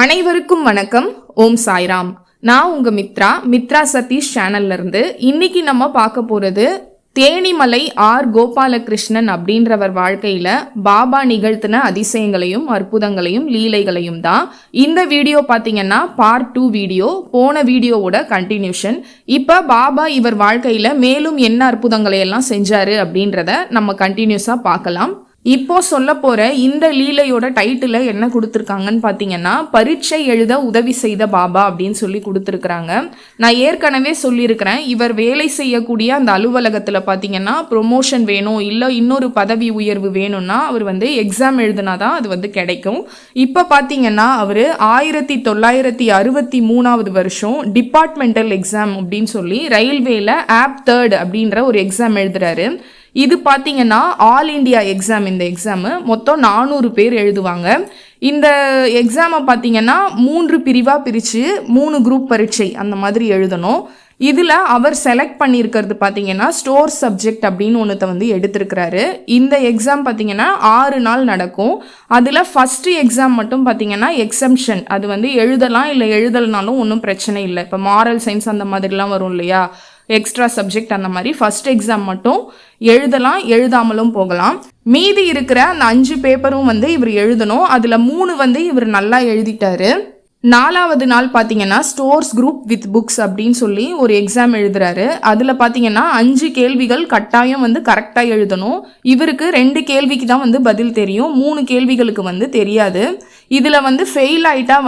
அனைவருக்கும் வணக்கம். ஓம் சாய்ராம். நான் உங்க மித்ரா சதீஷ் சேனல்ல இருந்து இன்னைக்கு நம்ம பார்க்க போறது தேனிமலை ஆர் கோபாலகிருஷ்ணன் அப்படின்றவர் வாழ்க்கையில பாபா நிகழ்த்தின அதிசயங்களையும் அற்புதங்களையும் லீலைகளையும் தான். இந்த வீடியோ பார்த்தீங்கன்னா பார்ட் 2 வீடியோ, போன வீடியோவோட கண்டினியூஷன். இப்ப பாபா இவர் வாழ்க்கையில மேலும் என்ன அற்புதங்களை எல்லாம் செஞ்சாரு அப்படின்றத நம்ம கண்டினியூஸா பார்க்கலாம். இப்போ சொல்ல போற இந்த லீலையோட டைட்டில் என்ன கொடுத்துருக்காங்கன்னு பார்த்தீங்கன்னா, பரீட்சை எழுத உதவி செய்த பாபா அப்படின்னு சொல்லி கொடுத்துருக்குறாங்க. நான் ஏற்கனவே சொல்லியிருக்கிறேன், இவர் வேலை செய்யக்கூடிய அந்த அலுவலகத்தில் பார்த்தீங்கன்னா ப்ரொமோஷன் வேணும், இல்லை இன்னொரு பதவி உயர்வு வேணும்னா அவர் எக்ஸாம் எழுதுனாதான் அது கிடைக்கும். இப்போ பார்த்தீங்கன்னா அவர் 1963 வருஷம் டிபார்ட்மெண்டல் எக்ஸாம் அப்படின்னு சொல்லி ரயில்வேல ஆப் 3 அப்படின்ற ஒரு எக்ஸாம் எழுதுறாரு. இது பார்த்தீங்கன்னா ஆல் இண்டியா எக்ஸாம். இந்த எக்ஸாமு மொத்தம் 400 பேர் எழுதுவாங்க. இந்த எக்ஸாமை பார்த்தீங்கன்னா 3 பிரிவாக பிரித்து 3 குரூப் பரீட்சை அந்த மாதிரி எழுதணும். இதில் அவர் செலக்ட் பண்ணியிருக்கிறது பார்த்தீங்கன்னா ஸ்டோர் சப்ஜெக்ட் அப்படின்னு ஒன்றத்தை எடுத்திருக்கிறாரு. இந்த எக்ஸாம் பார்த்தீங்கன்னா 6 நாள் நடக்கும். அதில் ஃபஸ்ட்டு எக்ஸாம் மட்டும் பார்த்தீங்கன்னா எக்ஸம்ஷன், அது எழுதலாம் இல்லை எழுதலனாலும் ஒன்றும் பிரச்சனை இல்லை. இப்போ மாரல் சயின்ஸ் அந்த மாதிரிலாம் வரும் இல்லையா, எக்ஸ்ட்ரா சப்ஜெக்ட், அந்த மாதிரி ஃபர்ஸ்ட் எக்ஸாம் மட்டும் எழுதலாம், எழுதாமலும் போகலாம். மீதி இருக்கிற அந்த 5 பேப்பரும் இவர் எழுதணும். அதில் 3 இவர் நல்லா எழுதிட்டாரு. 4வது நாள் பார்த்தீங்கன்னா ஸ்டோர்ஸ் குரூப் வித் புக்ஸ் அப்படின்னு சொல்லி ஒரு எக்ஸாம் எழுதுறாரு. அதில் பார்த்தீங்கன்னா 5 கேள்விகள் கட்டாயம் கரெக்டாக எழுதணும். இவருக்கு 2 கேள்விக்கு தான் பதில் தெரியும், 3 கேள்விகளுக்கு தெரியாது. இதில் ஃபெயில் ஆகிட்டா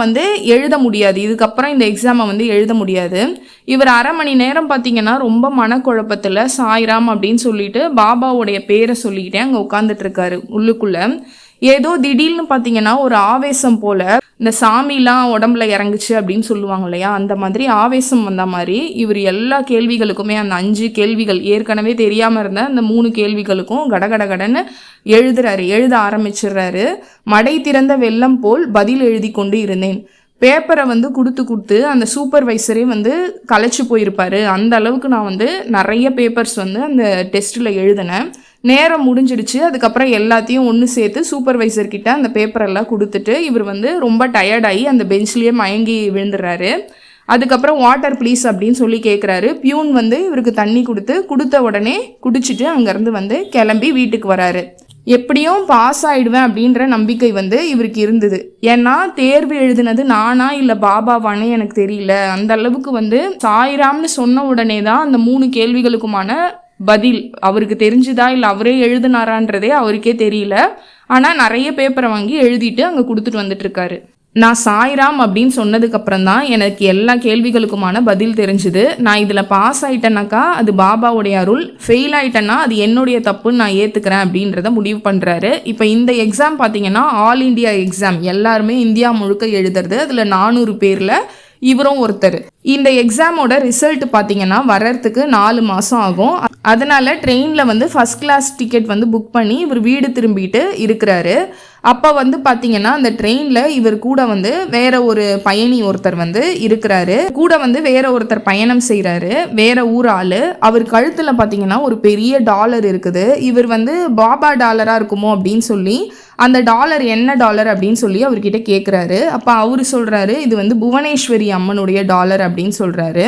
எழுத முடியாது, இதுக்கப்புறம் இந்த எக்ஸாமை எழுத முடியாது. இவர் அரை மணி நேரம் பார்த்தீங்கன்னா ரொம்ப மனக்குழப்பத்தில் சாய்ராம் அப்படின்னு சொல்லிட்டு பாபாவுடைய பேரை சொல்லிக்கிட்டே அங்கே உட்காந்துட்டு இருக்காரு. உள்ளுக்குள்ள ஏதோ திடீர்னு பார்த்தீங்கன்னா ஒரு ஆவேசம் போல, இந்த சாமிலாம் உடம்புல இறங்குச்சு அப்படின்னு சொல்லுவாங்க இல்லையா, அந்த மாதிரி ஆவேசம் வந்த மாதிரி இவர் எல்லா கேள்விகளுக்குமே அந்த 5 கேள்விகள் ஏற்கனவே தெரியாமல் இருந்த அந்த 3 கேள்விகளுக்கும் கடகடன்னு எழுத ஆரம்பிச்சிடுறாரு. மடை திறந்த வெள்ளம் போல் பதில் எழுதி கொண்டு இருந்தேன். பேப்பரை கொடுத்து அந்த சூப்பர்வைசரே கலைச்சு போயிருப்பாரு. அந்த அளவுக்கு நான் நிறைய பேப்பர்ஸ் அந்த டெஸ்ட்டில் எழுதினேன். நேரம் முடிஞ்சிடுச்சு. அதுக்கப்புறம் எல்லாத்தையும் ஒன்று சேர்த்து சூப்பர்வைசர்கிட்ட அந்த பேப்பரெல்லாம் கொடுத்துட்டு இவர் ரொம்ப டயர்டாகி அந்த பெஞ்ச்லேயே மயங்கி விழுந்துடுறாரு. அதுக்கப்புறம் வாட்டர் ப்ளீஸ் அப்படின்னு சொல்லி கேட்குறாரு. பியூன் இவருக்கு தண்ணி கொடுத்த உடனே குடிச்சிட்டு அங்கேருந்து கிளம்பி வீட்டுக்கு வராரு. எப்படியும் பாஸ் ஆகிடுவேன் அப்படின்ற நம்பிக்கை இவருக்கு இருந்தது. ஏன்னா தேர்வு எழுதினது நானா இல்லை பாபாவானே எனக்கு தெரியல. அந்த அளவுக்கு சாய்ராம்னு சொன்ன உடனே தான் அந்த 3 கேள்விகளுக்குமான பதில் அவருக்கு தெரிஞ்சுதா இல்லை அவரே எழுதினாரான்றதே அவருக்கே தெரியல. ஆனால் நிறைய பேப்பரை வாங்கி எழுதிட்டு அங்கே கொடுத்துட்டு வந்துட்டு இருக்காரு. நான் சாய்ராம் அப்படின்னு சொன்னதுக்கப்புறம் தான் எனக்கு எல்லா கேள்விகளுக்குமான பதில் தெரிஞ்சுது. நான் இதில் பாஸ் ஆகிட்டேனாக்கா அது பாபாவுடைய அருள், ஃபெயில் ஆகிட்டேன்னா அது என்னுடைய தப்புன்னு நான் ஏற்றுக்கிறேன் அப்படின்றத முடிவு பண்ணுறாரு. இப்போ இந்த எக்ஸாம் பார்த்தீங்கன்னா ஆல் இண்டியா எக்ஸாம், எல்லாருமே இந்தியா முழுக்க எழுதுறது. அதில் 400 பேரில் இவரும் ஒருத்தர். இந்த எக்ஸாமோட ரிசல்ட் பார்த்தீங்கன்னா வர்றதுக்கு 4 மாதம் ஆகும். அதனால ட்ரெயினில் ஃபர்ஸ்ட் கிளாஸ் டிக்கெட் புக் பண்ணி இவர் வீடு திரும்பிட்டு இருக்கிறாரு. அப்போ பார்த்தீங்கன்னா அந்த ட்ரெயினில் இவர் கூட வேற ஒரு பயணி ஒருத்தர் இருக்கிறாரு. கூட வேற ஒருத்தர் பயணம் செய்கிறாரு, வேற ஊர் ஆள். அவர் கழுத்தில் பார்த்தீங்கன்னா ஒரு பெரிய டாலர் இருக்குது. இவர் பாபா டாலராக இருக்குமோ அப்படின்னு சொல்லி அந்த டாலர் என்ன டாலர் அப்படின்னு சொல்லி அவர்கிட்ட கேட்குறாரு. அப்போ அவர் சொல்கிறாரு இது புவனேஸ்வரி அம்மனுடைய டாலர் அப்படின்னு சொல்கிறாரு.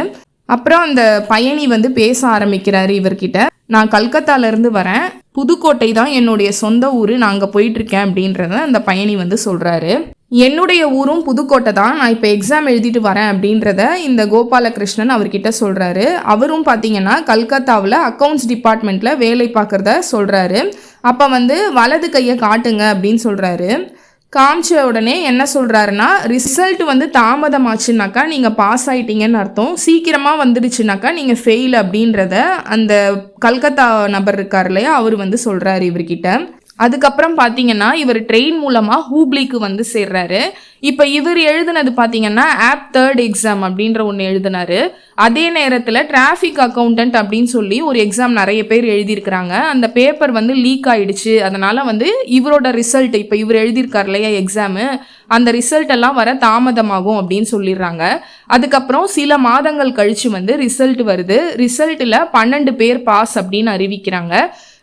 அப்புறம் அந்த பயணி பேச ஆரம்பிக்கிறாரு இவர்கிட்ட. நான் கல்கத்தாலேருந்து வரேன், புதுக்கோட்டை தான் என்னுடைய சொந்த ஊர், நான் அங்கே போயிட்டுருக்கேன் அப்படின்றத அந்த பயணி சொல்கிறாரு. என்னுடைய ஊரும் புதுக்கோட்டை தான், நான் இப்போ எக்ஸாம் எழுதிட்டு வரேன் அப்படின்றத இந்த கோபாலகிருஷ்ணன் அவர்கிட்ட சொல்கிறாரு. அவரும் பார்த்தீங்கன்னா கல்கத்தாவில் அக்கௌண்ட்ஸ் டிபார்ட்மெண்ட்டில் வேலை பார்க்குறத சொல்கிறாரு. அப்போ வலது கையை காட்டுங்க அப்படின்னு சொல்கிறாரு. காமிச்ச உடனே என்ன சொல்கிறாருன்னா, ரிசல்ட் தாமதமாச்சுனாக்கா நீங்கள் பாஸ் ஆகிட்டீங்கன்னு அர்த்தம், சீக்கிரமாக வந்துடுச்சுனாக்கா நீங்கள் ஃபெயில் அப்படின்றத அந்த கல்கத்தா நபர் இருக்கார் இல்லையா அவர் சொல்கிறாரு இவர்கிட்ட. அதுக்கப்புறம் பார்த்தீங்கன்னா இவர் ட்ரெயின் மூலமாக ஹூப்ளிக்கு சேர்றாரு. இப்போ இவர் எழுதினது பார்த்தீங்கன்னா ஆப் 3 எக்ஸாம் அப்படின்ற ஒன்று எழுதினாரு. அதே நேரத்தில் டிராஃபிக் அக்கௌண்டன்ட் அப்படின்னு சொல்லி ஒரு எக்ஸாம் நிறைய பேர் எழுதியிருக்கிறாங்க. அந்த பேப்பர் லீக் ஆகிடுச்சு. அதனால் இவரோட ரிசல்ட், இப்போ இவர் எழுதியிருக்கார் இல்லையா எக்ஸாமு, அந்த ரிசல்ட் எல்லாம் வர தாமதமாகும் அப்படின்னு சொல்லிடுறாங்க. அதுக்கப்புறம் சில மாதங்கள் கழிச்சு ரிசல்ட் வருது. ரிசல்ட்டில் 12 பேர் பாஸ் அப்படின்னு அறிவிக்கிறாங்க.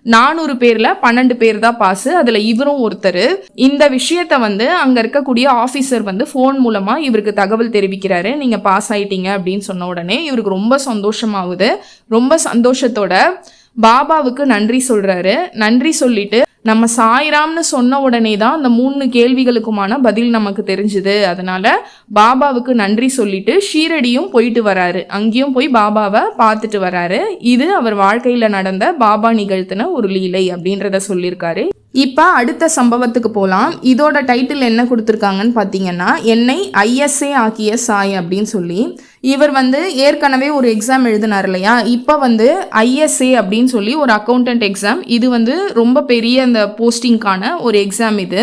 400 பேர்ல 12 பேர் தான் பாஸ், அதுல இவரும் ஒருத்தர். இந்த விஷயத்த வந்து அங்க இருக்கக்கூடிய ஆபீசர் வந்து போன் மூலமா இவருக்கு தகவல் தெரிவிக்கிறாரு, நீங்க பாஸ் ஆயிட்டீங்க அப்படின்னு சொன்ன உடனே இவருக்கு ரொம்ப சந்தோஷமாகுது. ரொம்ப சந்தோஷத்தோட பாபாவுக்கு நன்றி சொல்றாரு. நன்றி சொல்லிட்டு நம்ம சாய்ராம்னு சொன்ன உடனே தான் அந்த 3 கேள்விகளுக்குமான பதில் நமக்கு தெரிஞ்சுது, அதனால பாபாவுக்கு நன்றி சொல்லிட்டு ஷீரடியும் போயிட்டு வராரு. அங்கேயும் போய் பாபாவை பார்த்துட்டு வராரு. இது அவர் வாழ்க்கையில நடந்த பாபா நிகழ்த்தின ஒரு லீலை அப்படின்றத சொல்லியிருக்காரு. இப்போ அடுத்த சம்பவத்துக்கு போகலாம். இதோட டைட்டில் என்ன கொடுத்துருக்காங்கன்னு பார்த்தீங்கன்னா, என்னை ஐஎஸ்ஏ ஆக்கிய சாய் அப்படின்னு சொல்லி. இவர் வந்து ஏற்கனவே ஒரு எக்ஸாம் எழுதினார் இல்லையா, இப்போ வந்து ஐஎஸ்ஏ அப்படின்னு சொல்லி ஒரு அக்கௌண்டன்ட் எக்ஸாம். இது வந்து ரொம்ப பெரிய அந்த போஸ்டிங்கான ஒரு எக்ஸாம் இது.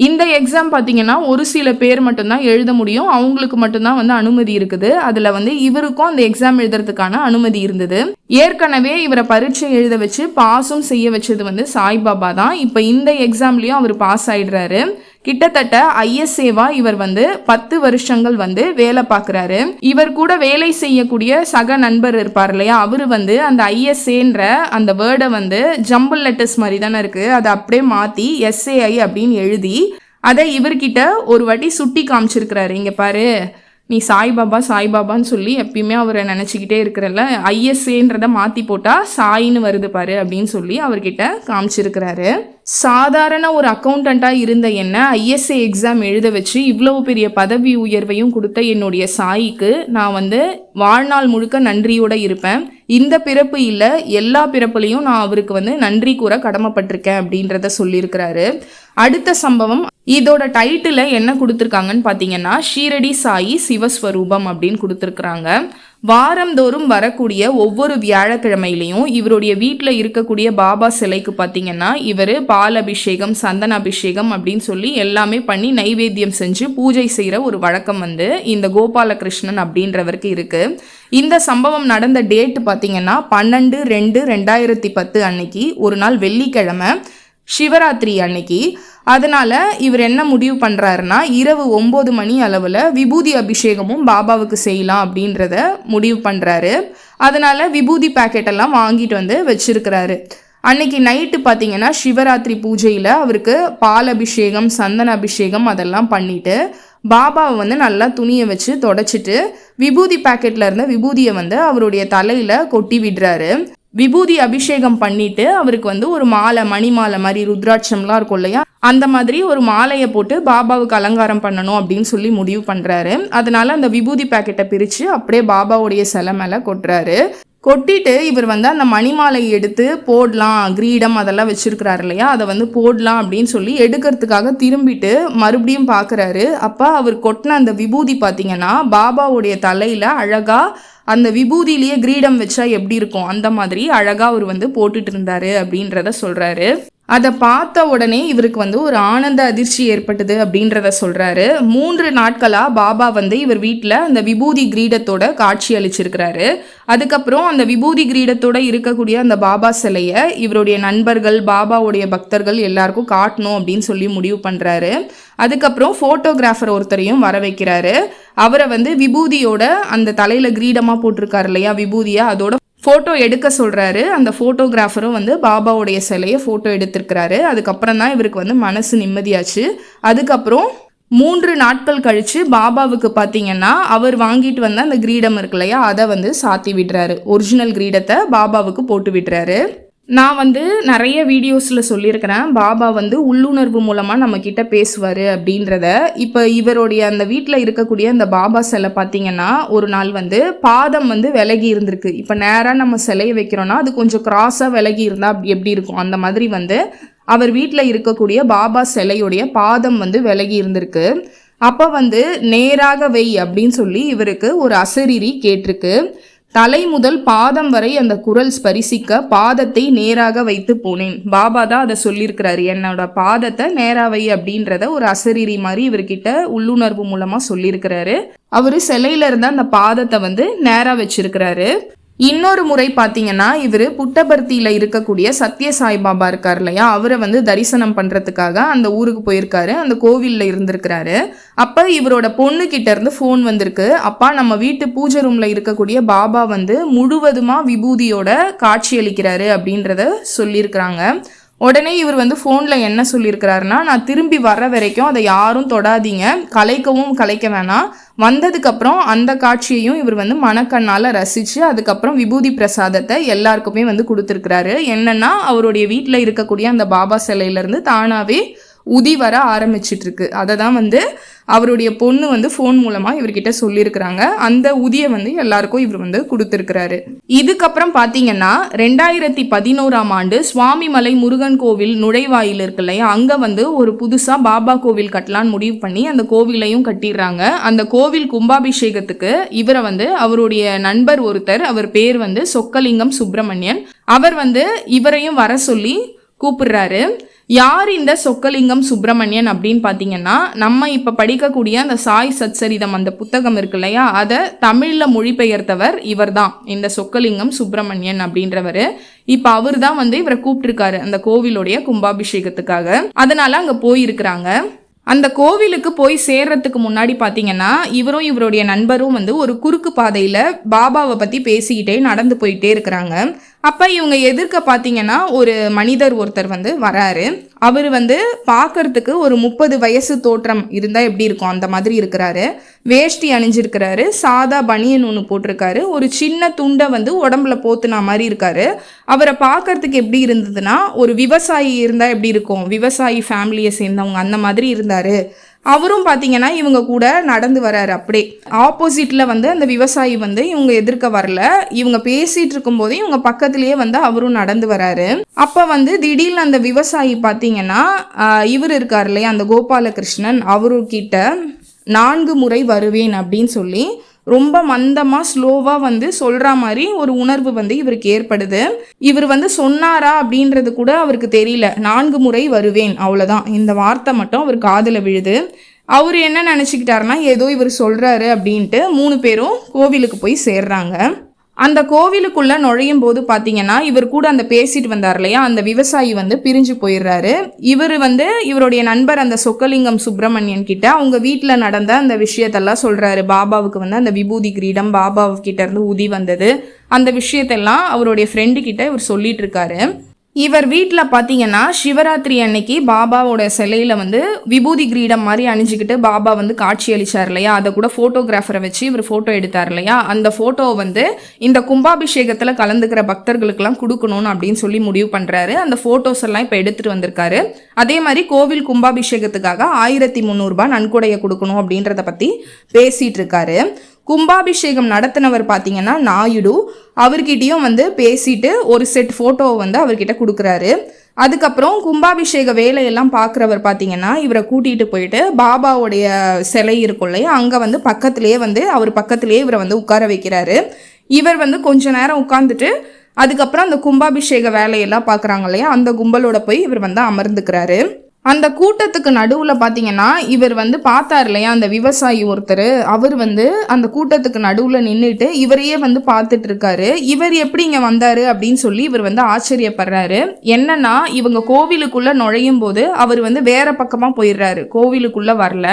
இந்த எக்ஸாம் பார்த்தீங்கன்னா ஒரு சில பேர் மட்டும்தான் எழுத முடியும், அவங்களுக்கு மட்டும்தான் வந்து அனுமதி இருக்குது. அதில் வந்து இவருக்கும் அந்த எக்ஸாம் எழுதுறதுக்கான அனுமதி இருந்தது. ஏற்கனவே இவரை பரீட்சை எழுத வச்சு பாஸும் செய்ய வச்சது வந்து சாய்பாபா தான். இப்போ இந்த எக்ஸாம்லேயும் அவர் பாஸ் ஆயிடுறாரு. கிட்டத்தட்ட ஐஎஸ்ஏவா இவர் வந்து 10 வருஷங்கள் வந்து வேலை பார்க்குறாரு. இவர் கூட வேலை செய்யக்கூடிய சக நண்பர் இருப்பார் இல்லையா, அவர் வந்து அந்த ஐஎஸ்ஏன்ற அந்த வேர்டை வந்து ஜம்பிள் லெட்டர்ஸ் மாதிரி தானே இருக்குது, அதை அப்படியே மாற்றி எஸ்ஏஐ அப்படின்னு எழுதி அதை இவர்கிட்ட ஒரு வாட்டி சுட்டி காமிச்சிருக்கிறாரு. இங்கே பாரு, நீ சாய்பாபா சாய்பாபான்னு சொல்லி எப்பயுமே அவரை நினச்சிக்கிட்டே இருக்கிறல்ல, ஐஎஸ்ஏன்றதை மாற்றி போட்டால் சாயின்னு வருது பாரு அப்படின்னு சொல்லி அவர்கிட்ட காமிச்சிருக்கிறாரு. சாதாரண ஒரு அக்கௌண்டண்ட்டாக இருந்த என்ன ஐஎஸ்ஏ எக்ஸாம் எழுத வச்சு இவ்வளவு பெரிய பதவி உயர்வையும் கொடுத்த என்னுடைய சாய்க்கு நான் வந்து வாழ்நாள் முழுக்க நன்றியோடு இருப்பேன். இந்த பிறப்பு இல்லை, எல்லா பிறப்புலையும் நான் அவருக்கு வந்து நன்றி கூற கடமைப்பட்டிருக்கேன் அப்படின்றத சொல்லியிருக்கிறாரு. அடுத்த சம்பவம், இதோட டைட்டில் என்ன கொடுத்துருக்காங்கன்னு பார்த்தீங்கன்னா, ஷீரடி சாயி சிவஸ்வரூபம் அப்படின்னு கொடுத்துருக்குறாங்க. வாரந்தோறும் வரக்கூடிய ஒவ்வொரு வியாழக்கிழமையிலையும் இவருடைய வீட்டில் இருக்கக்கூடிய பாபா சிலைக்கு பார்த்தீங்கன்னா இவர் பால் அபிஷேகம், சந்தன அபிஷேகம் அப்படின்னு சொல்லி எல்லாமே பண்ணி நைவேத்தியம் செஞ்சு பூஜை செய்கிற ஒரு வழக்கம் வந்து இந்த கோபாலகிருஷ்ணன் அப்படின்றவருக்கு இருக்கு. இந்த சம்பவம் நடந்த டேட் பார்த்தீங்கன்னா 12/2/2010 அன்னைக்கு, ஒரு நாள் வெள்ளிக்கிழமை, சிவராத்திரி அன்னைக்கு. அதனால இவர் என்ன முடிவு பண்ணுறாருன்னா, இரவு 9 மணி அளவில் விபூதி அபிஷேகமும் பாபாவுக்கு செய்யலாம் அப்படின்றத முடிவு பண்ணுறாரு. அதனால விபூதி பேக்கெட்டெல்லாம் வாங்கிட்டு வந்து வச்சிருக்கிறாரு. அன்னைக்கு நைட்டு பார்த்தீங்கன்னா சிவராத்திரி பூஜையில் அவருக்கு பால் அபிஷேகம், சந்தன அபிஷேகம் அதெல்லாம் பண்ணிட்டு பாபாவை வந்து நல்லா துணியை வச்சு தொடச்சிட்டு விபூதி பேக்கெட்டில் இருந்த விபூதியை வந்து அவருடைய தலையில் கொட்டி விடுறாரு. விபூதி அபிஷேகம் பண்ணிட்டு அவருக்கு வந்து ஒரு மாலை, மணி மாலை மாதிரி ருத்ராட்சம்லாம் இருக்கும் இல்லையா, அந்த மாதிரி ஒரு மாலையை போட்டு பாபாவுக்கு அலங்காரம் பண்ணணும் அப்படின்னு சொல்லி முடிவு பண்ணுறாரு. அதனால அந்த விபூதி பேக்கெட்டை பிரித்து அப்படியே பாபாவுடைய சிலை மேலே கொட்டுறாரு. கொட்டிட்டு இவர் வந்து அந்த மணிமாலையை எடுத்து போடலாம், கிரீடம் அதெல்லாம் வச்சிருக்கிறாரு இல்லையா, அதை வந்து போடலாம் அப்படின்னு சொல்லி எடுக்கிறதுக்காக திரும்பிட்டு மறுபடியும் பார்க்குறாரு. அப்போ அவர் கொட்டின அந்த விபூதி பார்த்தீங்கன்னா பாபாவுடைய தலையில் அழகாக அந்த விபூதியிலேயே கிரீடம் வச்சா எப்படி இருக்கும் அந்த மாதிரி அழகாக அவர் வந்து போட்டுட்டு இருந்தாரு அப்படின்றத சொல்கிறாரு. அதை பார்த்த உடனே இவருக்கு வந்து ஒரு ஆனந்த அதிர்ச்சி ஏற்பட்டது அப்படின்றத சொல்கிறாரு. 3 நாட்களாக பாபா வந்து இவர் வீட்டில் அந்த விபூதி கிரீடத்தோட காட்சி அளிச்சிருக்கிறாரு. அதுக்கப்புறம் அந்த விபூதி கிரீடத்தோட இருக்கக்கூடிய அந்த பாபா சிலையை இவருடைய நண்பர்கள், பாபாவுடைய பக்தர்கள் எல்லாருக்கும் காட்டணும் அப்படின்னு சொல்லி முடிவு பண்ணுறாரு. அதுக்கப்புறம் ஃபோட்டோகிராஃபர் ஒருத்தரையும் வர வைக்கிறாரு. அவரை வந்து விபூதியோட அந்த தலையில் கிரீடமாக போட்டிருக்காரு இல்லையா விபூதியை, அதோட ஃபோட்டோ எடுக்க சொல்கிறாரு. அந்த ஃபோட்டோகிராஃபரும் வந்து பாபாவுடைய சிலையை ஃபோட்டோ எடுத்திருக்கிறாரு. அதுக்கப்புறம் தான் இவருக்கு வந்து மனசு நிம்மதியாச்சு. அதுக்கப்புறம் 3 நாட்கள் கழித்து பாபாவுக்கு பார்த்தீங்கன்னா அவர் வாங்கிட்டு வந்த அந்த கிரீடம் இருக்கு இல்லையா, அதை வந்து சாத்தி விடுறாரு. ஒரிஜினல் கிரீடத்தை பாபாவுக்கு போட்டு விடுறாரு. நான் வந்து நிறைய வீடியோஸில் சொல்லியிருக்கிறேன், பாபா வந்து உள்ளுணர்வு மூலமாக நம்மக்கிட்ட பேசுவார் அப்படின்றத. இப்போ இவருடைய அந்த வீட்டில் இருக்கக்கூடிய அந்த பாபா சிலை பார்த்தீங்கன்னா ஒரு நாள் வந்து பாதம் வந்து விலகி இருந்திருக்கு. இப்போ நேராக நம்ம சிலையை வைக்கிறோன்னா அது கொஞ்சம் கிராஸாக விலகி இருந்தால் அப்படி எப்படி இருக்கும், அந்த மாதிரி வந்து அவர் வீட்டில் இருக்கக்கூடிய பாபா சிலையுடைய பாதம் வந்து விலகி இருந்திருக்கு. அப்போ வந்து நேராக வை அப்படின்னு சொல்லி இவருக்கு ஒரு அசரீரி கேட்டிருக்கு. தலை முதல் பாதம் வரை அந்த குரல் ஸ்பரிசிக்க பாதத்தை நேராக வைத்து போனேன். பாபா தான் அதை சொல்லியிருக்கிறாரு, என்னோட பாதத்தை நேராக வை அப்படின்றத ஒரு அசரீரி மாதிரி இவர்கிட்ட உள்ளுணர்வு மூலமாக சொல்லியிருக்கிறாரு. அவர் சிலையில இருந்த அந்த பாதத்தை வந்து நேராக வச்சிருக்கிறாரு. இன்னொரு முறை பார்த்தீங்கன்னா இவர் புட்டபர்த்தியில் இருக்கக்கூடிய சத்ய சாய்பாபா இருக்கார் இல்லையா, அவரை வந்து தரிசனம் பண்ணுறதுக்காக அந்த ஊருக்கு போயிருக்காரு, அந்த கோவிலில் இருந்திருக்கிறாரு. அப்போ இவரோட பொண்ணுக்கிட்ட இருந்து ஃபோன் வந்திருக்கு. அப்பா, நம்ம வீட்டு பூஜை ரூமில் இருக்கக்கூடிய பாபா வந்து முழுவதுமாக விபூதியோட காட்சியளிக்கிறாரு அப்படின்றத சொல்லியிருக்கிறாங்க. உடனே இவர் வந்து ஃபோனில் என்ன சொல்லியிருக்கிறாருன்னா, நான் திரும்பி வர வரைக்கும் அதை யாரும் தொடாதீங்க, கலைக்கவும் கலைக்க வேணாம், வந்ததுக்கப்புறம் அந்த காட்சியையும் இவர் வந்து மனக்கண்ணால் ரசித்து அதுக்கப்புறம் விபூதி பிரசாதத்தை எல்லாருக்குமே வந்து கொடுத்துருக்கிறாரு. என்னென்னா அவருடைய வீட்டில் இருக்கக்கூடிய அந்த பாபா சிலையிலேருந்து தானாகவே உதி வர ஆரம்பிச்சிட்ருக்கு. அதை தான் வந்து அவருடைய பொண்ணு வந்து ஃபோன் மூலமாக இவர்கிட்ட சொல்லியிருக்கிறாங்க. அந்த உதியை வந்து எல்லாருக்கும் இவர் வந்து கொடுத்துருக்கிறாரு. இதுக்கப்புறம் பார்த்தீங்கன்னா 2011ஆம் ஆண்டு சுவாமிமலை முருகன் கோவில் நுழைவாயில் இருக்கு இல்லையா, அங்கே வந்து ஒரு புதுசாக பாபா கோவில் கட்டலான்னு முடிவு பண்ணி அந்த கோவிலையும் கட்டிடுறாங்க. அந்த கோவில் கும்பாபிஷேகத்துக்கு இவரை வந்து அவருடைய நண்பர் ஒருத்தர், அவர் பேர் வந்து சொக்கலிங்கம் சுப்பிரமணியன், அவர் வந்து இவரையும் வர சொல்லி கூப்பிடுறாரு. யார் இந்த சொக்கலிங்கம் சுப்பிரமணியன் அப்படின்னு பார்த்தீங்கன்னா, நம்ம இப்போ படிக்கக்கூடிய அந்த சாய் சச்சரிதம் அந்த புத்தகம் இருக்கு இல்லையா, அதை தமிழில் மொழிபெயர்த்தவர் இவர் தான், இந்த சொக்கலிங்கம் சுப்பிரமணியன் அப்படின்றவர். இப்போ அவர் தான் வந்து இவரை கூப்பிட்டுருக்காரு அந்த கோவிலுடைய கும்பாபிஷேகத்துக்காக. அதனால அங்கே போயிருக்கிறாங்க. அந்த கோவிலுக்கு போய் சேர்றதுக்கு முன்னாடி பார்த்தீங்கன்னா இவரும் இவருடைய நண்பரும் வந்து ஒரு குறுக்கு பாதையில் பாபாவை பற்றி பேசிக்கிட்டே நடந்து போயிட்டே இருக்கிறாங்க. அப்போ இவங்க எதிர்க்க பார்த்தீங்கன்னா ஒரு மனிதர் ஒருத்தர் வந்து வராரு. அவர் வந்து பார்க்கறதுக்கு ஒரு 30 வயசு தோற்றம் இருந்தால் எப்படி இருக்கும் அந்த மாதிரி இருக்கிறாரு. வேஷ்டி அணிஞ்சிருக்கிறாரு, சாதா பனியன் ஒன்று போட்டிருக்காரு, ஒரு சின்ன துண்டை வந்து உடம்புல போத்துனா மாதிரி இருக்காரு. அவரை பார்க்கறதுக்கு எப்படி இருந்ததுன்னா, ஒரு விவசாயி இருந்தால் எப்படி இருக்கும், விவசாயி ஃபேமிலியை சேர்ந்தவங்க அந்த மாதிரி இருந்தார். அவரும் பார்த்தீங்கன்னா இவங்க கூட நடந்து வராரு. அப்படியே ஆப்போசிட்டில் வந்து அந்த விவசாயி வந்து இவங்க எதிர்க்க வரல, இவங்க பேசிகிட்டு இருக்கும்போது இவங்க பக்கத்துலேயே வந்து அவரும் நடந்து வராரு. அப்போ வந்து திடீர்னு அந்த விவசாயி பார்த்தீங்கன்னா இவர் இருக்கார் இல்லையா அந்த கோபாலகிருஷ்ணன், அவர்கிட்ட 4 முறை வருவேன் அப்படின்னு சொல்லி ரொம்ப மந்தமாக ஸ்லோவாக வந்து சொல்கிற மாதிரி ஒரு உணர்வு வந்து இவருக்கு ஏற்படுது. இவர் வந்து சொன்னாரா அப்படின்றது கூட அவருக்கு தெரியல. 4 முறை வருவேன், அவ்வளோதான், இந்த வார்த்தை மட்டும் அவர் காதில் விழுது. அவர் என்ன நினச்சிக்கிட்டாருன்னா ஏதோ இவர் சொல்கிறாரு அப்படின்ட்டு 3 பேரும் கோவிலுக்கு போய் சேர்றாங்க. அந்த கோவிலுக்குள்ளே நுழையும் போது பார்த்தீங்கன்னா இவர் கூட அந்த பேசிட்டு வந்தார் இல்லையா அந்த விவசாயி வந்து பிரிஞ்சு போயிடுறாரு. இவர் வந்து இவருடைய நண்பர் அந்த சொக்கலிங்கம் சுப்பிரமணியன் கிட்ட அவங்க வீட்டில் நடந்த அந்த விஷயத்தெல்லாம் சொல்கிறாரு. பாபாவுக்கு வந்து அந்த விபூதி கிரீடம் பாபாவுக்கிட்ட இருந்து உதி வந்தது, அந்த விஷயத்தெல்லாம் அவருடைய ஃப்ரெண்டு கிட்ட இவர் சொல்லிட்டு இருக்காரு. இவர் வீட்டில் பார்த்தீங்கன்னா சிவராத்திரி அன்னைக்கு பாபாவோட சிலையில் வந்து விபூதி கிரீடம் மாதிரி அணிஞ்சிக்கிட்டு பாபா வந்து காட்சி அளித்தார் இல்லையா, அதை கூட ஃபோட்டோகிராஃபரை வச்சு இவர் ஃபோட்டோ எடுத்தார் இல்லையா, அந்த ஃபோட்டோவை வந்து இந்த கும்பாபிஷேகத்தில் கலந்துக்கிற பக்தர்களுக்கெல்லாம் கொடுக்கணும்னு அப்படின்னு சொல்லி முடிவு பண்ணுறாரு. அந்த ஃபோட்டோஸ் எல்லாம் இப்போ எடுத்துகிட்டு வந்திருக்காரு. அதே மாதிரி கோவில் கும்பாபிஷேகத்துக்காக 1300 ரூபாய் நன்கொடையை கொடுக்கணும் அப்படின்றத பற்றி பேசிகிட்டு இருக்காரு. கும்பாபிஷேகம் நடத்தினவர் பார்த்தீங்கன்னா நாயுடு, அவர்கிட்டையும் வந்து பேசிட்டு ஒரு செட் ஃபோட்டோவை வந்து அவர்கிட்ட கொடுக்குறாரு. அதுக்கப்புறம் கும்பாபிஷேக வேலையெல்லாம் பார்க்குறவர் பார்த்தீங்கன்னா இவரை கூட்டிகிட்டு போயிட்டு பாபாவுடைய சிலை இருக்கும் இல்லையா அங்கே வந்து பக்கத்துலேயே வந்து அவர் பக்கத்துலேயே இவரை வந்து உட்கார வைக்கிறாரு. இவர் வந்து கொஞ்ச நேரம் உட்காந்துட்டு அதுக்கப்புறம் அந்த கும்பாபிஷேக வேலையெல்லாம் பார்க்குறாங்க இல்லையா அந்த கும்பலோட போய் இவர் வந்து அமர்ந்துக்கிறாரு. அந்த கூட்டத்துக்கு நடுவில் பார்த்தீங்கன்னா இவர் வந்து பார்த்தார் இல்லையா அந்த விவசாயி ஒருத்தர், அவர் வந்து அந்த கூட்டத்துக்கு நடுவில் நின்றுட்டு இவரையே வந்து பார்த்துட்டு இருக்காரு. இவர் எப்படி இங்கே வந்தார் அப்படின்னு சொல்லி இவர் வந்து ஆச்சரியப்படுறாரு. என்னன்னா இவங்க கோவிலுக்குள்ளே நுழையும் போது அவர் வந்து வேற பக்கமாக போயிடுறாரு, கோவிலுக்குள்ளே வரல.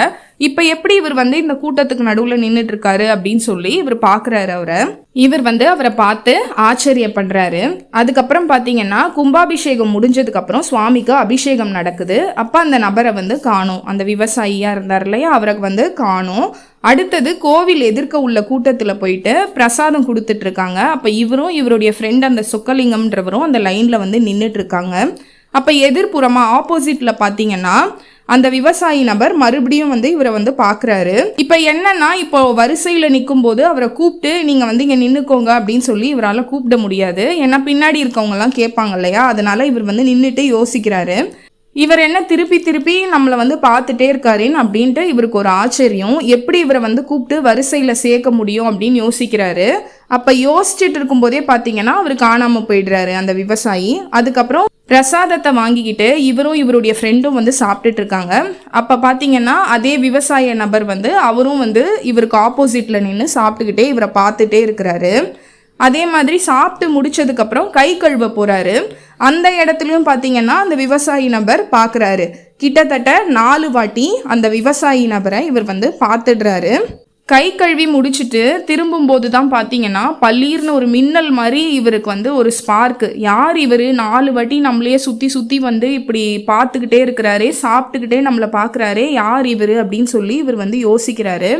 இப்போ எப்படி இவர் வந்து இந்த கூட்டத்துக்கு நடுவில் நின்றுட்டு இருக்காரு அப்படின்னு சொல்லி இவர் பார்க்குறாரு அவரை. இவர் வந்து அவரை பார்த்து ஆச்சரியப்படுறாரு. அதுக்கப்புறம் பார்த்தீங்கன்னா கும்பாபிஷேகம் முடிஞ்சதுக்கப்புறம் சுவாமிக்கு அபிஷேகம் நடக்குது. அப்போ அந்த நபரை வந்து காணும், அந்த விவசாயியாக இருந்தார் இல்லையா அவரை வந்து காணும். அடுத்தது கோவில் எதிர்க்க உள்ள கூட்டத்தில் போயிட்டு பிரசாதம் கொடுத்துட்டு இருக்காங்க. அப்போ இவரும் இவருடைய ஃப்ரெண்ட் அந்த சொக்கலிங்கம்ன்றவரும் அந்த லைனில் வந்து நின்றுட்டு இருக்காங்க. அப்போ எதிர்ப்புறமாக ஆப்போசிட்டில் பார்த்தீங்கன்னா அந்த விவசாயி நபர் மறுபடியும் வந்து இவரை வந்து பார்க்குறாரு. இப்போ என்னன்னா இப்போ வரிசையில் நிற்கும் போது அவரை கூப்பிட்டு நீங்கள் வந்து இங்கே நின்றுக்கோங்க அப்படின்னு சொல்லி இவரால் கூப்பிட முடியாது, ஏன்னா பின்னாடி இருக்கவங்கலாம் கேட்பாங்க இல்லையா, அதனால இவர் வந்து நின்றுட்டு யோசிக்கிறாரு. இவர் என்ன திருப்பி திருப்பி நம்மளை வந்து பார்த்துட்டே இருக்காருன்னு அப்படின்ட்டு இவருக்கு ஒரு ஆச்சரியம். எப்படி இவரை வந்து கூப்பிட்டு வரிசையில் சேர்க்க முடியும் அப்படின்னு யோசிக்கிறாரு. அப்போ யோசிச்சுட்டு இருக்கும்போதே பார்த்தீங்கன்னா அவர் காணாமல் போயிடுறாரு அந்த விவசாயி. அதுக்கப்புறம் பிரசாதத்தை வாங்கிக்கிட்டு இவரும் இவருடைய ஃப்ரெண்டும் வந்து சாப்பிட்டுட்டு இருக்காங்க. அப்போ பார்த்தீங்கன்னா அதே விவசாய நபர் வந்து அவரும் வந்து இவருக்கு ஆப்போசிட்டில் நின்று சாப்பிட்டுக்கிட்டே இவரை பார்த்துட்டே இருக்கிறாரு. அதே மாதிரி சாப்பிட்டு முடிச்சதுக்கப்புறம் கை கழுவ போகிறாரு. அந்த இடத்துலையும் பார்த்தீங்கன்னா அந்த விவசாயி நபர் பார்க்குறாரு. கிட்டத்தட்ட 4 வாட்டி அந்த விவசாயி நபரை இவர் வந்து பார்த்துடுறாரு. கை கழுவி முடிச்சுட்டு திரும்பும்போது தான் பார்த்தீங்கன்னா பல்லீர்னு ஒரு மின்னல் மாதிரி இவருக்கு வந்து ஒரு ஸ்பார்க்கு. யார் இவர் 4 வாட்டி நம்மளையே சுற்றி சுற்றி வந்து இப்படி பார்த்துக்கிட்டே இருக்கிறாரே, சாப்பிட்டுக்கிட்டே நம்மளை பார்க்குறாரே, யார் இவர் அப்படின்னு சொல்லி இவர் வந்து யோசிக்கிறாரு.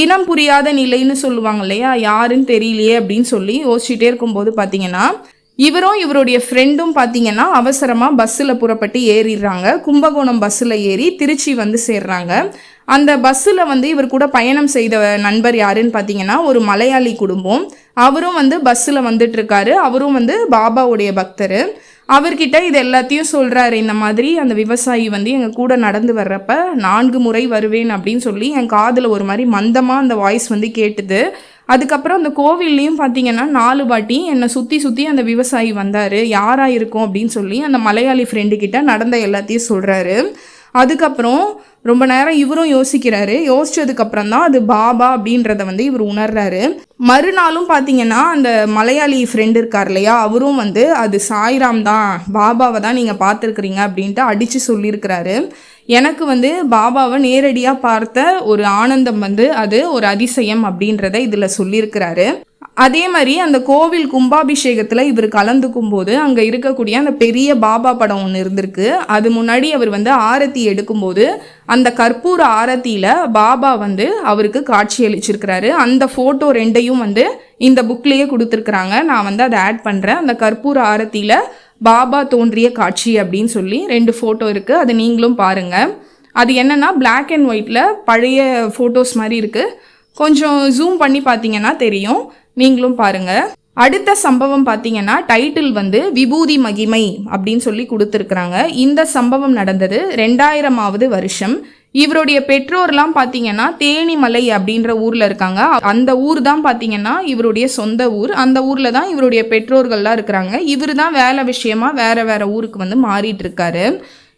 இனம் புரியாத நிலைன்னு சொல்லுவாங்க இல்லையா, யாருன்னு தெரியலையே அப்படின்னு சொல்லி யோசிச்சுட்டே இருக்கும்போது பார்த்தீங்கன்னா இவரும் இவருடைய ஃப்ரெண்டும் பார்த்தீங்கன்னா அவசரமாக பஸ்ஸில் புறப்பட்டு ஏறிடுறாங்க. கும்பகோணம் பஸ்ஸில் ஏறி திருச்சி வந்து சேர்றாங்க. அந்த பஸ்ஸில் வந்து இவர் கூட பயணம் செய்த நண்பர் யாருன்னு பார்த்தீங்கன்னா ஒரு மலையாளி குடும்பம். அவரும் வந்து பஸ்ஸில் வந்துட்டுருக்காரு. அவரும் வந்து பாபாவுடைய பக்தர். அவர்கிட்ட இது எல்லாத்தையும் சொல்கிறாரு. இந்த மாதிரி அந்த விவசாயி வந்து எங்கள் கூட நடந்து வர்றப்ப 4 முறை வருவேன் அப்படின்னு சொல்லி என் காதில் ஒரு மாதிரி மந்தமாக அந்த வாய்ஸ் வந்து கேட்டுது. அதுக்கப்புறம் அந்த கோவில்லையும் பார்த்தீங்கன்னா 4 வாட்டி என்னை சுற்றி சுற்றி அந்த விவசாயி வந்தார், யாராக இருக்கும் அப்படின்னு சொல்லி அந்த மலையாளி ஃப்ரெண்டுக்கிட்ட நடந்த எல்லாத்தையும் சொல்கிறாரு. அதுக்கப்புறம் ரொம்ப நேரம் இவரும் யோசிக்கிறாரு. யோசிச்சதுக்கப்புறம் தான் அது பாபா அப்படின்றத வந்து இவர் உணர்றாரு. மறுநாளும் பார்த்தீங்கன்னா அந்த மலையாளி ஃப்ரெண்டு இருக்கார் இல்லையா, அவரும் வந்து அது சாய்ராம் தான், பாபாவை தான் நீங்கள் பார்த்துருக்குறீங்க அப்படின்ட்டு அடித்து சொல்லியிருக்கிறாரு. எனக்கு வந்து பாபாவை நேரடியாக பார்த்த ஒரு ஆனந்தம் வந்து அது ஒரு அதிசயம் அப்படின்றத இதில் சொல்லியிருக்கிறாரு. அதே மாதிரி அந்த கோவில் கும்பாபிஷேகத்தில் இவர் கலந்துக்கும் போது அங்கே இருக்கக்கூடிய அந்த பெரிய பாபா படம் ஒன்று இருந்திருக்கு. அது முன்னாடி அவர் வந்து ஆரத்தி எடுக்கும்போது அந்த கற்பூர ஆரத்தியில் பாபா வந்து அவருக்கு காட்சி அளிச்சிருக்கிறாரு. அந்த ஃபோட்டோ 2ஐயும் வந்து இந்த புக்லேயே கொடுத்துருக்குறாங்க. நான் வந்து அதை ஆட் பண்ணுறேன். அந்த கற்பூர ஆரத்தியில் பாபா தோன்றிய காட்சி அப்படின்னு சொல்லி 2 ஃபோட்டோ இருக்குது. அது நீங்களும் பாருங்கள். அது என்னென்னா பிளாக் அண்ட் ஒயிட்டில் பழைய ஃபோட்டோஸ் மாதிரி இருக்குது. கொஞ்சம் ஜூம் பண்ணி பார்த்தீங்கன்னா தெரியும். நீங்களும் பாருங்கள். அடுத்த சம்பவம் பார்த்தீங்கன்னா டைட்டில் வந்து விபூதி மகிமை அப்படின்னு சொல்லி கொடுத்துருக்குறாங்க. இந்த சம்பவம் நடந்தது 2000ஆவது வருஷம். இவருடைய பெற்றோர்லாம் பார்த்தீங்கன்னா தேனிமலை அப்படின்ற ஊரில் இருக்காங்க. அந்த ஊர் தான் பார்த்தீங்கன்னா இவருடைய சொந்த ஊர். அந்த ஊரில் தான் இவருடைய பெற்றோர்கள்லாம் இருக்கிறாங்க. இவர் தான் வேலை விஷயமா வேறு ஊருக்கு வந்து மாறிட்டு இருக்காரு.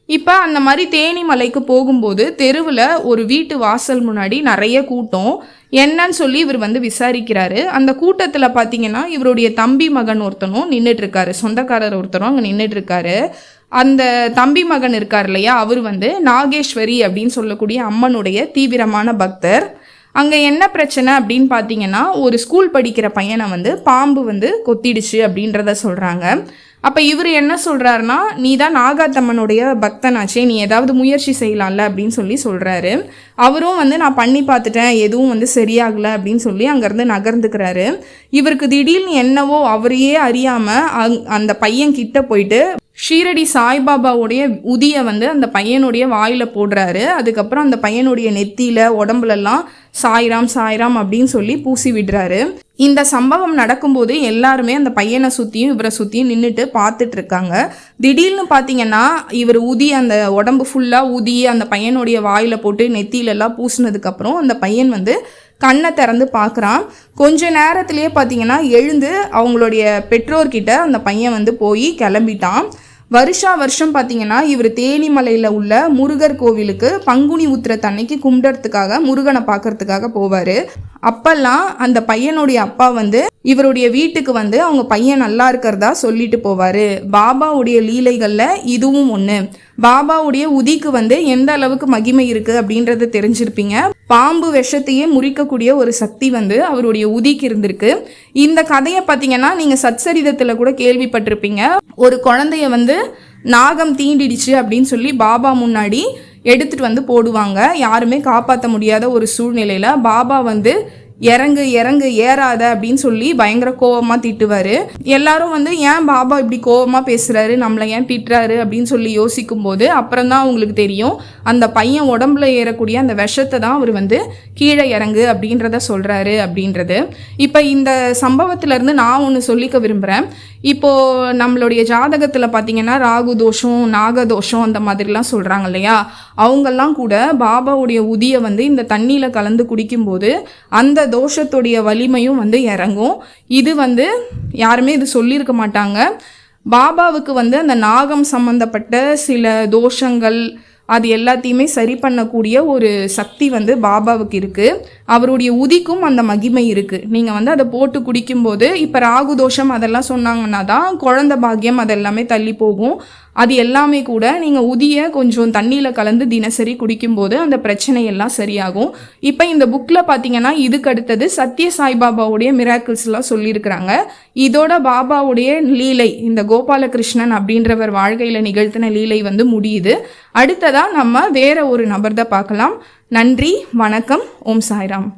இப்போ அந்த மாதிரி தேனிமலைக்கு போகும்போது தெருவில் ஒரு வீட்டு வாசல் முன்னாடி நிறைய கூட்டம். என்னன்னு சொல்லி இவர் வந்து விசாரிக்கிறாரு. அந்த கூட்டத்தில் பார்த்தீங்கன்னா இவருடைய தம்பி மகன் ஒருத்தனும் நின்றுட்டுருக்காரு, சொந்தக்காரர் ஒருத்தரும் அங்கே நின்றுட்டுருக்காரு. அந்த தம்பி மகன் இருக்கார் இல்லையா, அவர் வந்து நாகேஸ்வரி அப்படின்னு சொல்லக்கூடிய அம்மனுடைய தீவிரமான பக்தர். அங்கே என்ன பிரச்சனை அப்படின்னு பார்த்தீங்கன்னா ஒரு ஸ்கூல் படிக்கிற பையனை வந்து பாம்பு வந்து கொத்திடுச்சு அப்படின்றத சொல்கிறாங்க. அப்போ இவர் என்ன சொல்கிறாருன்னா, நீ தான் நாகாத்தம்மனுடைய பக்தனாச்சே, நீ ஏதாவது முயற்சி செய்யலாம்ல அப்படின்னு சொல்லி சொல்கிறாரு. அவரும் வந்து நான் பண்ணி பார்த்துட்டேன், எதுவும் வந்து சரியாகலை அப்படின்னு சொல்லி அங்கேருந்து நகர்ந்துக்கிறாரு. இவருக்கு திடீர்னு என்னவோ அவரையே அறியாமல் அந்த பையன் கிட்ட போயிட்டு ஷீரடி சாய்பாபாவுடைய உதியை வந்து அந்த பையனுடைய வாயில் போடுறாரு. அதுக்கப்புறம் அந்த பையனுடைய நெத்தியில் உடம்புலெல்லாம் சாய்ராம் சாய்ராம் அப்படின்னு சொல்லி பூசி விடுறாரு. இந்த சம்பவம் நடக்கும்போது எல்லாருமே அந்த பையனை சுற்றியும் இவரை சுற்றியும் நின்றுட்டு பார்த்துட்டு இருக்காங்க. திடீர்னு பார்த்தீங்கன்னா இவர் ஊதி அந்த உடம்பு ஃபுல்லாக ஊதி அந்த பையனுடைய வாயில் போட்டு நெத்தியிலெல்லாம் பூசினதுக்கப்புறம் அந்த பையன் வந்து கண்ணை திறந்து பார்க்குறான். கொஞ்ச நேரத்துலேயே பார்த்தீங்கன்னா எழுந்து அவங்களுடைய பெற்றோர்கிட்ட அந்த பையன் வந்து போய் கிளம்பிட்டான். வருஷம் பார்த்தீங்கன்னா இவர் தேனிமலையில் உள்ள முருகர் கோவிலுக்கு பங்குனி உத்திரத்தன்னைக்கு கும்பிடுறதுக்காக முருகனை பார்க்கறதுக்காக போவார். அப்பெல்லாம் அந்த பையனுடைய அப்பா வந்து இவருடைய வீட்டுக்கு வந்து அவங்க பையன் நல்லா இருக்கிறதா சொல்லிட்டு போவார். பாபாவுடைய லீலைகளில் இதுவும் ஒன்று. பாபாவுடைய உதிக்கு வந்து எந்த அளவுக்கு மகிமை இருக்குது அப்படின்றத தெரிஞ்சிருப்பீங்க. பாம்பு விஷத்தையே முறிக்கக்கூடிய ஒரு சக்தி வந்து அவருடைய உதிக்கு இருந்திருக்கு. இந்த கதையை பார்த்தீங்கன்னா நீங்கள் சத்சரிதத்தில் கூட கேள்விப்பட்டிருப்பீங்க. ஒரு குழந்தைய வந்து நாகம் தீண்டிடுச்சு அப்படின்னு சொல்லி பாபா முன்னாடி எடுத்துகிட்டு வந்து போடுவாங்க. யாருமே காப்பாற்ற முடியாத ஒரு சூழ்நிலையில் பாபா வந்து இறங்கு ஏறாத அப்படின்னு சொல்லி பயங்கர கோவமாக திட்டுவார். எல்லாரும் வந்து ஏன் பாபா இப்படி கோவமாக பேசுகிறாரு, நம்மளை ஏன் திட்டுறாரு அப்படின்னு சொல்லி யோசிக்கும் போது அப்புறம் தான் அவங்களுக்கு தெரியும் அந்த பையன் உடம்புல ஏறக்கூடிய அந்த விஷத்தை தான் அவர் வந்து கீழே இறங்கு அப்படின்றத சொல்கிறாரு அப்படின்றது. இப்போ இந்த சம்பவத்திலேருந்து நான் ஒன்று சொல்லிக்க விரும்புகிறேன். இப்போது நம்மளுடைய ஜாதகத்தில் பார்த்திங்கன்னா ராகு தோஷம், நாகதோஷம் அந்த மாதிரிலாம் சொல்கிறாங்க இல்லையா, அவங்கெல்லாம் கூட பாபாவுடைய உதியை வந்து இந்த தண்ணியில் கலந்து குடிக்கும்போது அந்த தோஷத்துடைய வலிமையும் வந்து இறங்கும். இது வந்து யாருமே இது சொல்லியிருக்க மாட்டாங்க. பாபாவுக்கு வந்து அந்த நாகம் சம்பந்தப்பட்ட சில தோஷங்கள் அது எல்லாத்தையுமே சரி பண்ணக்கூடிய ஒரு சக்தி வந்து பாபாவுக்கு இருக்குது. அவருடைய உதிக்கும் அந்த மகிமை இருக்குது. நீங்கள் வந்து அதை போட்டு குடிக்கும்போது இப்போ ராகு தோஷம் அதெல்லாம் சொன்னாங்கன்னா தான் குழந்தை பாக்கியம் அதெல்லாமே தள்ளி போகும். அது எல்லாமே கூட நீங்கள் உதியை கொஞ்சம் தண்ணியில் கலந்து தினசரி குடிக்கும்போது அந்த பிரச்சனை எல்லாம் சரியாகும். இப்போ இந்த புக்கில் பார்த்தீங்கன்னா இதுக்கு அடுத்தது சத்ய சாய்பாபாவுடைய மிராக்கிள்ஸ்லாம் சொல்லியிருக்கிறாங்க. இதோட பாபாவுடைய லீலை, இந்த கோபாலகிருஷ்ணன் அப்படின்றவர் வாழ்க்கையில் நிகழ்த்தின லீலை வந்து முடியுது. அடுத்ததாக நம்ம வேற ஒரு நபர் தான் பார்க்கலாம். நன்றி, வணக்கம், ஓம் சாய்ராம்.